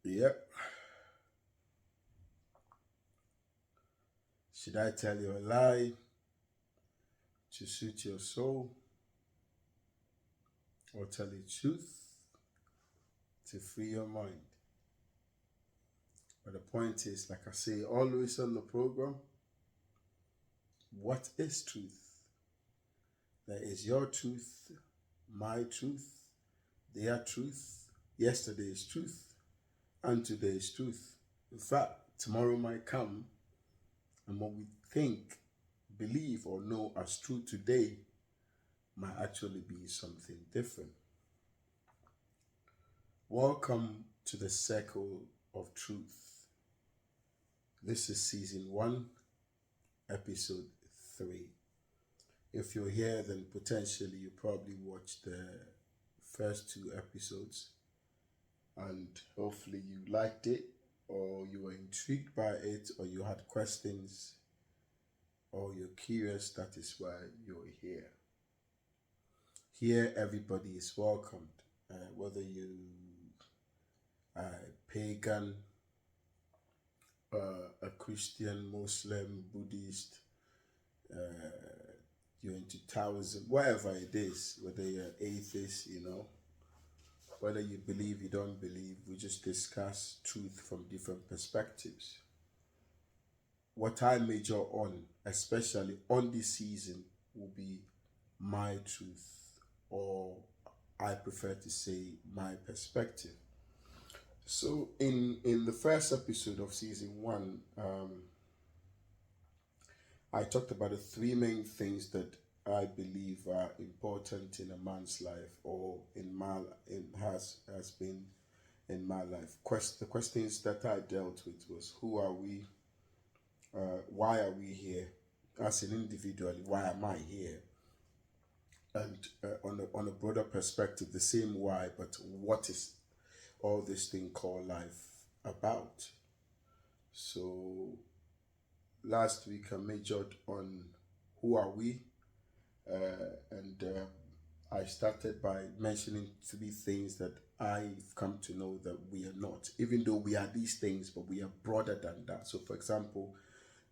Yep. Should I tell you a lie to suit your soul or tell you truth to free your mind? But the point is, like I say always on the program, what is truth? There is your truth, my truth, their truth, yesterday's truth, and today's truth. In fact, tomorrow might come, and what we think, believe, or know as true today might actually be something different. Welcome to the Circle of Truth. This is Season 1, Episode 3. If you're here, then potentially you probably watched the first two episodes and hopefully you liked it, or you were intrigued by it, or you had questions, or you're curious. That is why you're here. Here, everybody is welcomed, whether you are pagan, a Christian, Muslim, Buddhist, you're into Taoism, whatever it is, whether you're atheist, whether you believe, you don't believe, we just discuss truth from different perspectives. What I major on, especially on this season, will be my truth, or I prefer to say my perspective. So, in the first episode of season 1, I talked about the three main things that I believe are important in a man's life, or has been in my life. The questions that I dealt with was, who are we? Why are we here? As an individual, why am I here? And on a broader perspective, the same why, but what is all this thing called life about? So last week I majored on who are we, and I started by mentioning three things that I've come to know that we are not, even though we are these things, but we are broader than that. So, for example,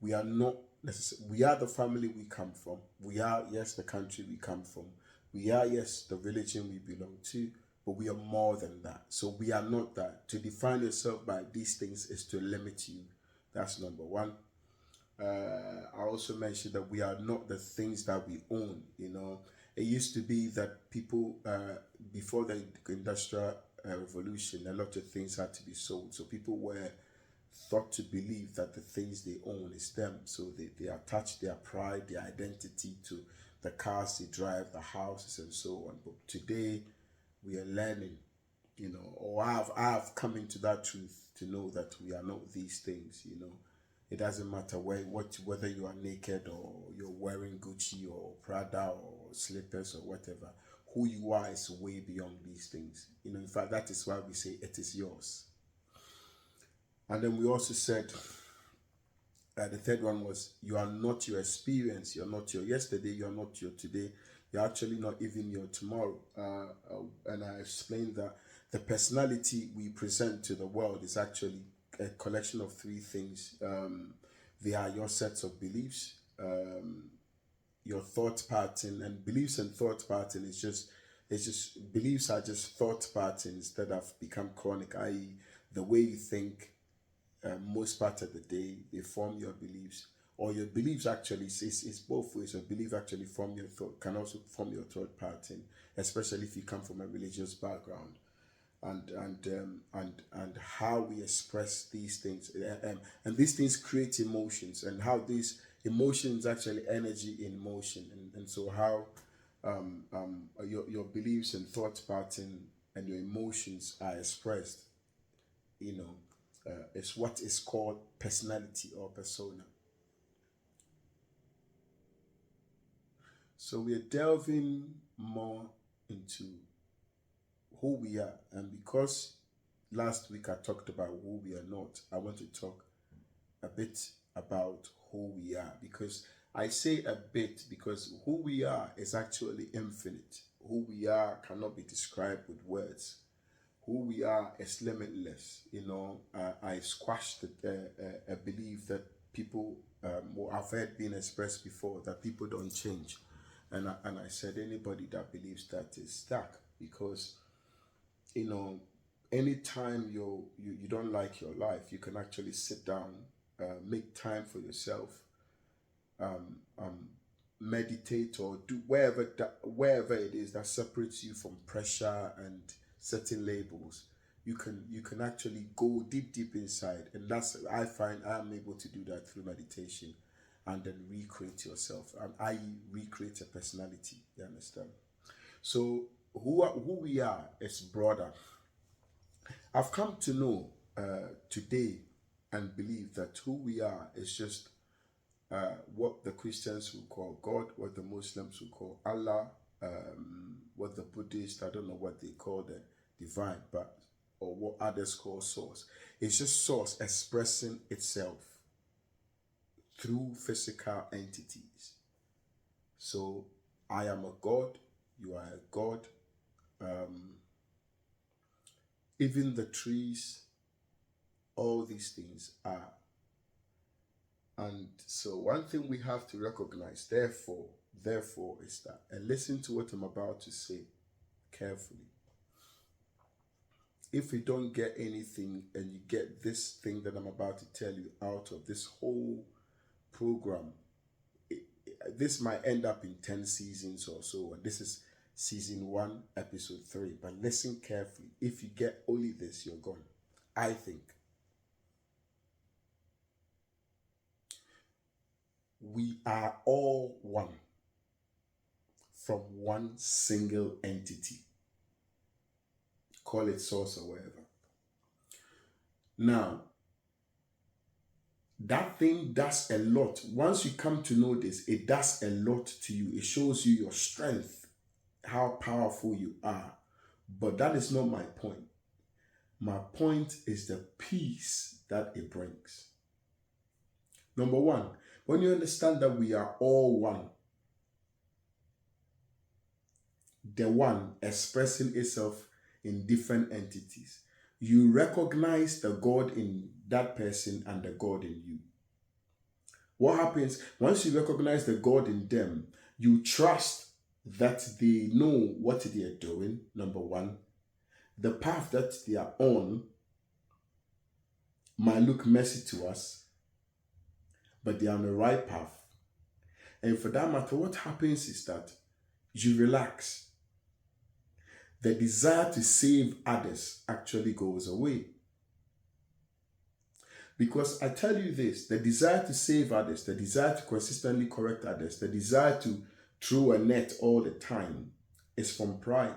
we are not necessarily, we are the family we come from. We are, yes, the country we come from. We are, yes, the religion we belong to, but we are more than that. So we are not that. To define yourself by these things is to limit you. That's number one. I also mentioned that we are not the things that we own. It used to be that people, before the industrial revolution, a lot of things had to be sold. So people were thought to believe that the things they own is them. So they attach their pride, their identity to the cars they drive, the houses, and so on. But today, we are learning, or I've come into that truth to know that we are not these things. It doesn't matter whether you are naked or you're wearing Gucci or Prada or slippers or whatever. Who you are is way beyond these things. In fact, that is why we say it is yours. And then we also said the third one was, you are not your experience, you're not your yesterday, you're not your today, you're actually not even your tomorrow. And I explained that the personality we present to the world is actually a collection of three things. They are your sets of beliefs, your thought pattern, and beliefs and thought pattern is just, it's just, beliefs are just thought patterns that have become chronic, i.e., the way you think most part of the day, they form your beliefs. Or your beliefs actually is both ways. Your belief actually form your thought, can also form your thought pattern, especially if you come from a religious background. And how we express these things, and these things create emotions, and how these emotions actually energy in motion, and so how your beliefs and thought pattern and your emotions are expressed, is what is called personality or persona. So we are delving more into who we are, and because last week I talked about who we are not, I want to talk a bit about who we are, because I say a bit because who we are is actually infinite. Who we are cannot be described with words. who we are is limitless. I squashed a belief that people, or I've heard being expressed before, that people don't change. And I said anybody that believes that is stuck, because you know anytime you don't like your life, you can actually sit down, make time for yourself, meditate, or do wherever it is that separates you from pressure and certain labels. You can actually go deep inside, and that's, I find I'm able to do that through meditation, and then recreate yourself, and I recreate a personality. You understand? So who we are is broader. I've come to know today and believe that who we are is just what the Christians will call God, what the Muslims will call Allah, what the Buddhists, I don't know what they call the divine, but or what others call source. It's just source expressing itself through physical entities. So I am a God, you are a God. Even the trees, all these things are. And so one thing we have to recognize, therefore, is that, and listen to what I'm about to say carefully. If you don't get anything and you get this thing that I'm about to tell you out of this whole program, this might end up in 10 seasons or so, and this is season 1, episode 3. But listen carefully. If you get only this, you're gone. I think we are all one from one single entity. Call it source or whatever. Now, that thing does a lot. Once you come to know this, it does a lot to you. It shows you your strength, how powerful you are. But that is not my point. My point is the peace that it brings. Number one, when you understand that we are all one, the one expressing itself in different entities, you recognize the God in that person and the God in you. What happens once you recognize the God in them? You trust that they know what they are doing, number one. The path that they are on might look messy to us, but they are on the right path. And for that matter, what happens is that you relax. The desire to save others actually goes away. Because I tell you this, the desire to save others, the desire to consistently correct others, the desire to throw a net all the time is from pride.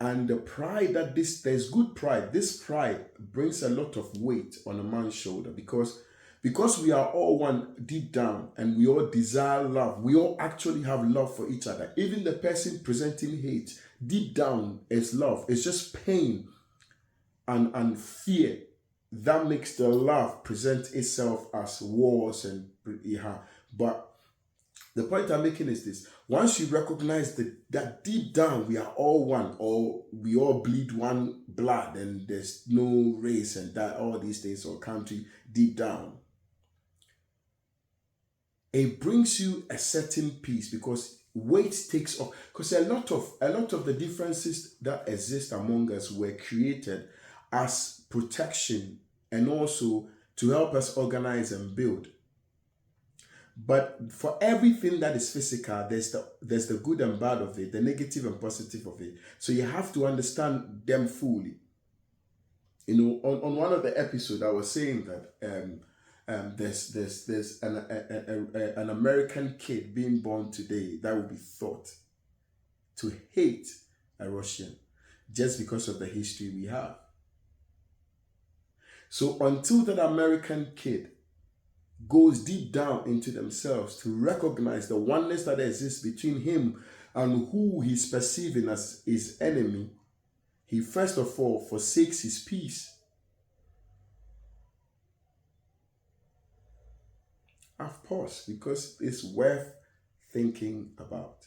And the pride there's good pride. This pride brings a lot of weight on a man's shoulder, because we are all one deep down and we all desire love. We all actually have love for each other. Even the person presenting hate, deep down is love. It's just pain and fear that makes the love present itself as wars and but the point I'm making is this: once you recognize that deep down we are all one, or we all bleed one blood, and there's no race and that all these things or country, deep down, it brings you a certain peace, because weight takes off. Because a lot of the differences that exist among us were created as protection and also to help us organize and build. But for everything that is physical, there's the good and bad of it, the negative and positive of it. So you have to understand them fully. On one of the episodes, I was saying that there's an American kid being born today that will be thought to hate a Russian just because of the history we have. So until that American kid goes deep down into themselves to recognize the oneness that exists between him and who he's perceiving as his enemy, he first of all forsakes his peace. I've paused because it's worth thinking about.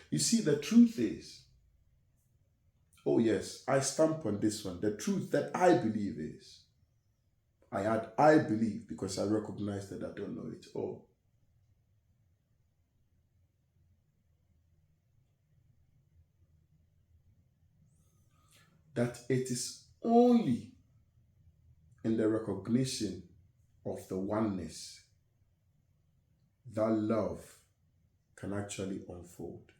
You see, the truth is Oh, yes, I stamp on this one. The truth that I believe is, I add, I believe, because I recognize that I don't know it all. That it is only in the recognition of the oneness that love can actually unfold.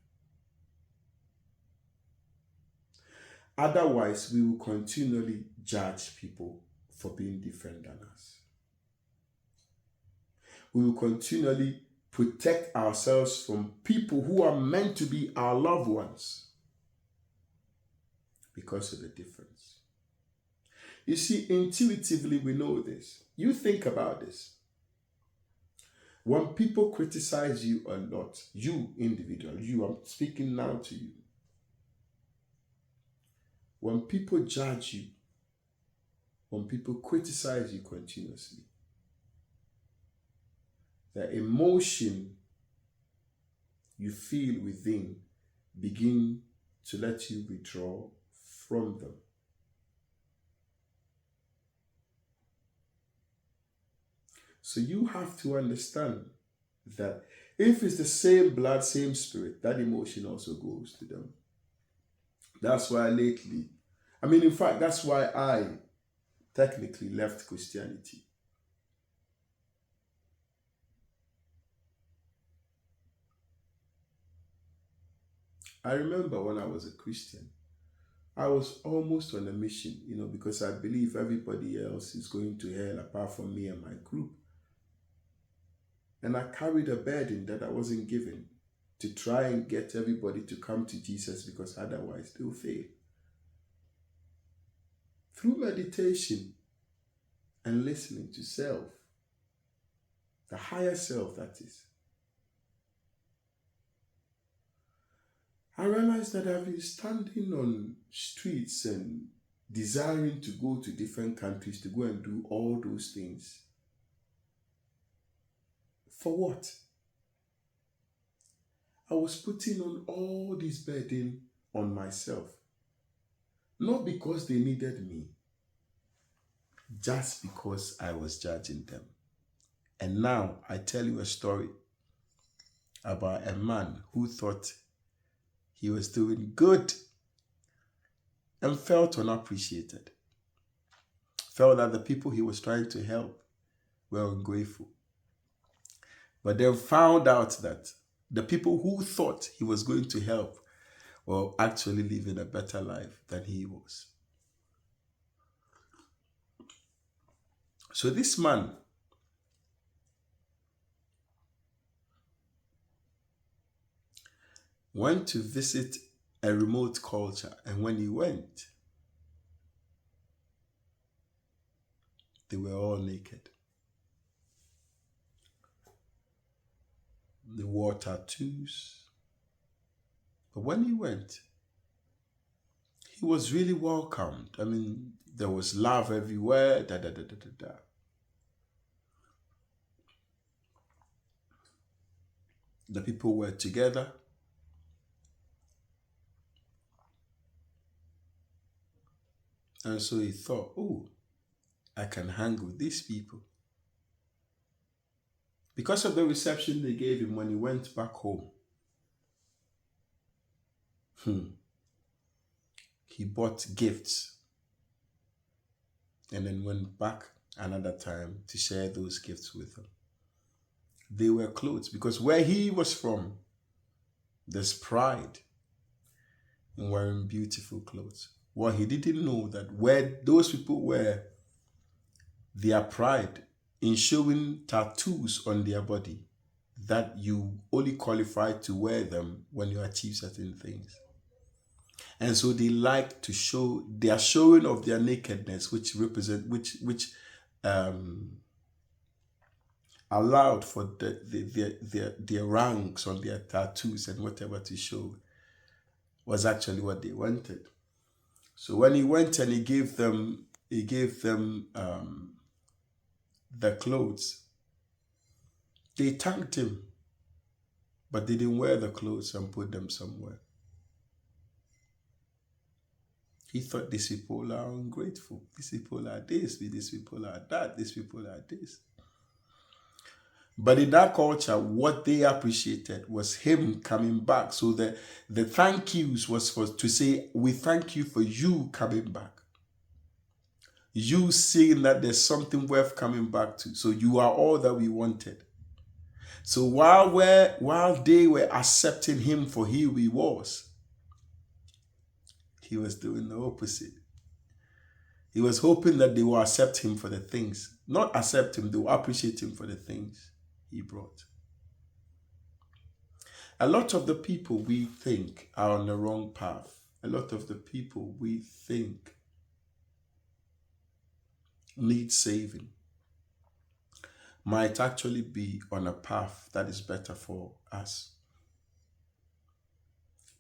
Otherwise, we will continually judge people for being different than us. We will continually protect ourselves from people who are meant to be our loved ones because of the difference. You see, intuitively, we know this. You think about this. When people criticize you a lot, you individual, you, I'm speaking now to you. When people judge you, when people criticize you continuously, the emotion you feel within begin to let you withdraw from them. So you have to understand that if it's the same blood, same spirit, that emotion also goes to them. That's why lately, in fact, that's why I technically left Christianity. I remember when I was a Christian, I was almost on a mission, because I believe everybody else is going to hell apart from me and my group. And I carried a burden that I wasn't given to try and get everybody to come to Jesus, because otherwise they'll fail. Through meditation and listening to self, the higher self that is, I realized that I've been standing on streets and desiring to go to different countries to go and do all those things. For what? I was putting on all this burden on myself. Not because they needed me, just because I was judging them. And now I tell you a story about a man who thought he was doing good and felt unappreciated. Felt that the people he was trying to help were ungrateful. But then found out that the people who thought he was going to help were actually living a better life than he was. So this man went to visit a remote culture, and when he went, they were all naked. They wore tattoos. But when he went, he was really welcomed. There was love everywhere. The people were together. And so he thought, oh, I can hang with these people. Because of the reception they gave him when he went back home, he bought gifts and then went back another time to share those gifts with them. They were clothes, because where he was from, there's pride in wearing beautiful clothes. What he didn't know that where those people were, their pride in showing tattoos on their body, that you only qualify to wear them when you achieve certain things. And so they like to show their showing of their nakedness, which allowed for their ranks on their tattoos and whatever to show, was actually what they wanted. So when he went and he gave them the clothes, they thanked him, but they didn't wear the clothes and put them somewhere. He thought these people are ungrateful. These people are this. These people are that. These people are this. But in that culture, what they appreciated was him coming back. So the thank yous was for to say, we thank you for you coming back. You seeing that there's something worth coming back to. So you are all that we wanted. So while they were accepting him for who he was doing the opposite. He was hoping that they will accept him for the things, not accept him, they will appreciate him for the things he brought. A lot of the people we think are on the wrong path. A lot of the people we think need saving might actually be on a path that is better for us.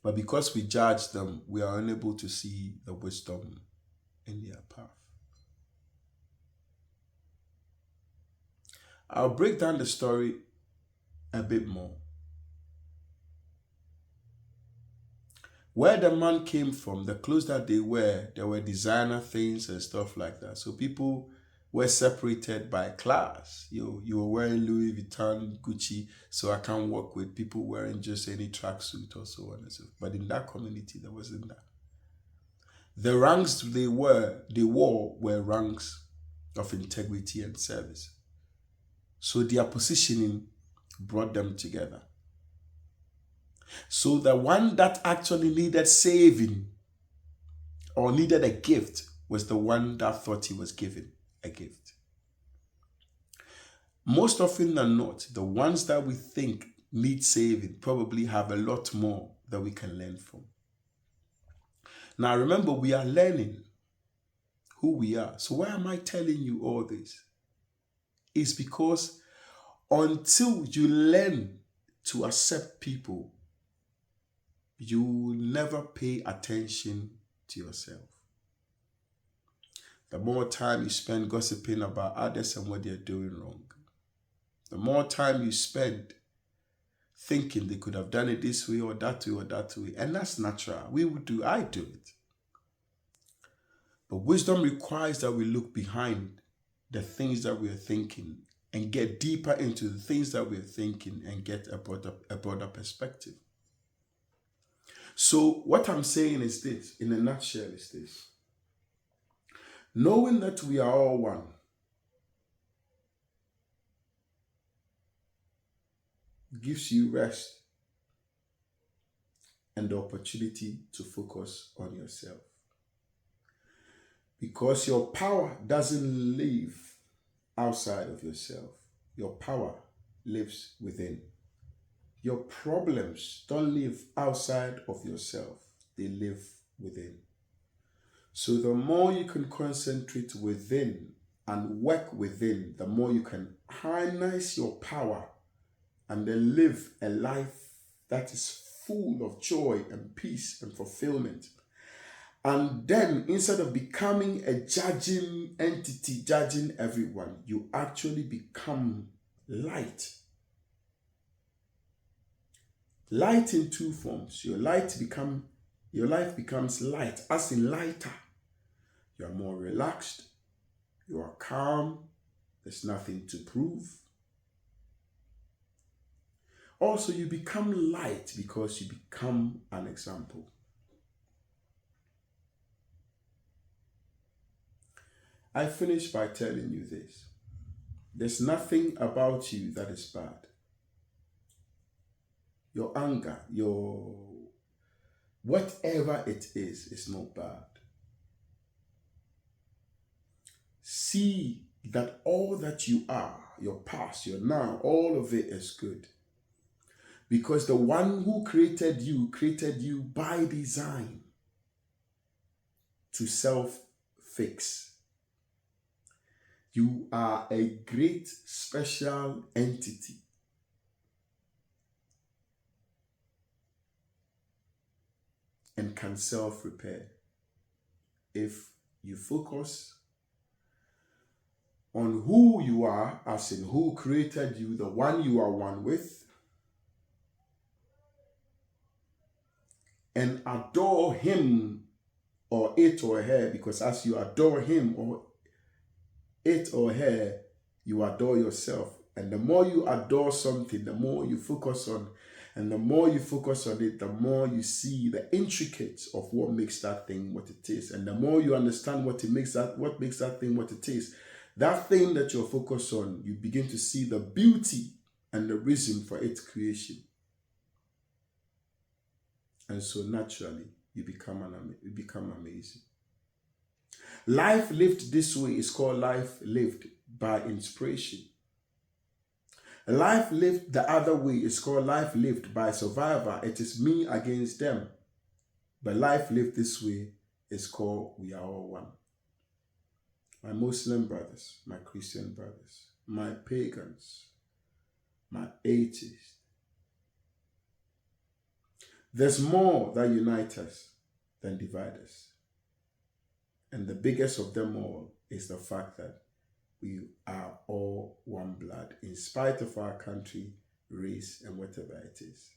But because we judge them, we are unable to see the wisdom in their path. I'll break down the story a bit more. Where the man came from, the clothes that they wear, there were designer things and stuff like that. So people were separated by class. You were wearing Louis Vuitton, Gucci, so I can't work with people wearing just any tracksuit or so on and so forth. But in that community, there wasn't that. The ranks they wore were ranks of integrity and service. So their positioning brought them together. So the one that actually needed saving or needed a gift was the one that thought he was given a gift. Most often than not, the ones that we think need saving probably have a lot more that we can learn from. Now remember, we are learning who we are. So why am I telling you all this? It's because until you learn to accept people, you will never pay attention to yourself. The more time you spend gossiping about others and what they're doing wrong, the more time you spend thinking they could have done it this way or that way or that way. And that's natural. I do it. But wisdom requires that we look behind the things that we're thinking and get deeper into the things that we're thinking and get a broader perspective. So what I'm saying is this, in a nutshell is this. Knowing that we are all one gives you rest and the opportunity to focus on yourself. Because your power doesn't live outside of yourself. Your power lives within. Your problems don't live outside of yourself. They live within. So the more you can concentrate within and work within, the more you can harness your power and then live a life that is full of joy and peace and fulfillment. And then instead of becoming a judging entity, judging everyone, you actually become light. Light in two forms. Your life becomes light, as in lighter. You are more relaxed. You are calm. There's nothing to prove. Also, you become light because you become an example. I finish by telling you this. There's nothing about you that is bad. Your anger, your whatever it is not bad. See that all that you are, your past, your now, all of it is good. Because the one who created you by design to self-fix. You are a great special entity. And can self-repair if you focus on who you are, as in who created you, the one you are one with, and adore him or it or her, because as you adore him or it or her, you adore yourself. And the more you adore something, the more you focus on, and the more you focus on it, the more you see the intricacies of what makes that thing what it is. And the more you understand what makes that thing what it is, that thing that you're focused on, you begin to see the beauty and the reason for its creation. And so naturally, you become amazing. Life lived this way is called life lived by inspiration. Life lived the other way is called life lived by survivor. It is me against them. But life lived this way is called we are all one. My Muslim brothers, my Christian brothers, my pagans, my atheists. There's more that unites us than divide us. And the biggest of them all is the fact that we are all one blood, in spite of our country, race, and whatever it is.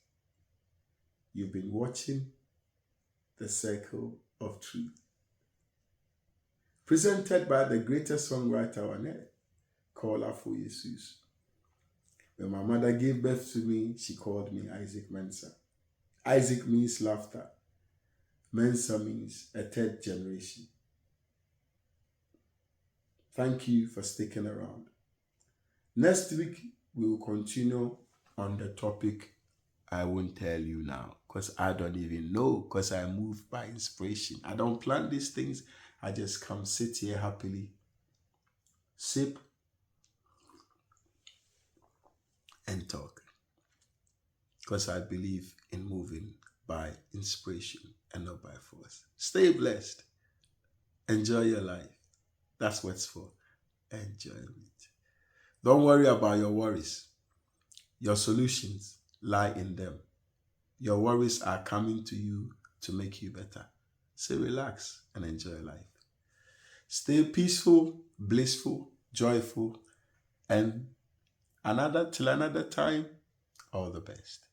You've been watching The Circle of Truth, presented by the greatest songwriter on earth, called Afo Jesus. When my mother gave birth to me, she called me Isaac Mensa. Isaac means laughter. Mensa means a third generation. Thank you for sticking around. Next week, we will continue on the topic I won't tell you now, because I don't even know, because I move by inspiration. I don't plan these things. I just come sit here happily, sip, and talk. Because I believe in moving by inspiration and not by force. Stay blessed. Enjoy your life. That's what it's for. Enjoyment. Don't worry about your worries. Your solutions lie in them. Your worries are coming to you to make you better. So relax and enjoy life. Stay peaceful, blissful, joyful, and till another time, all the best.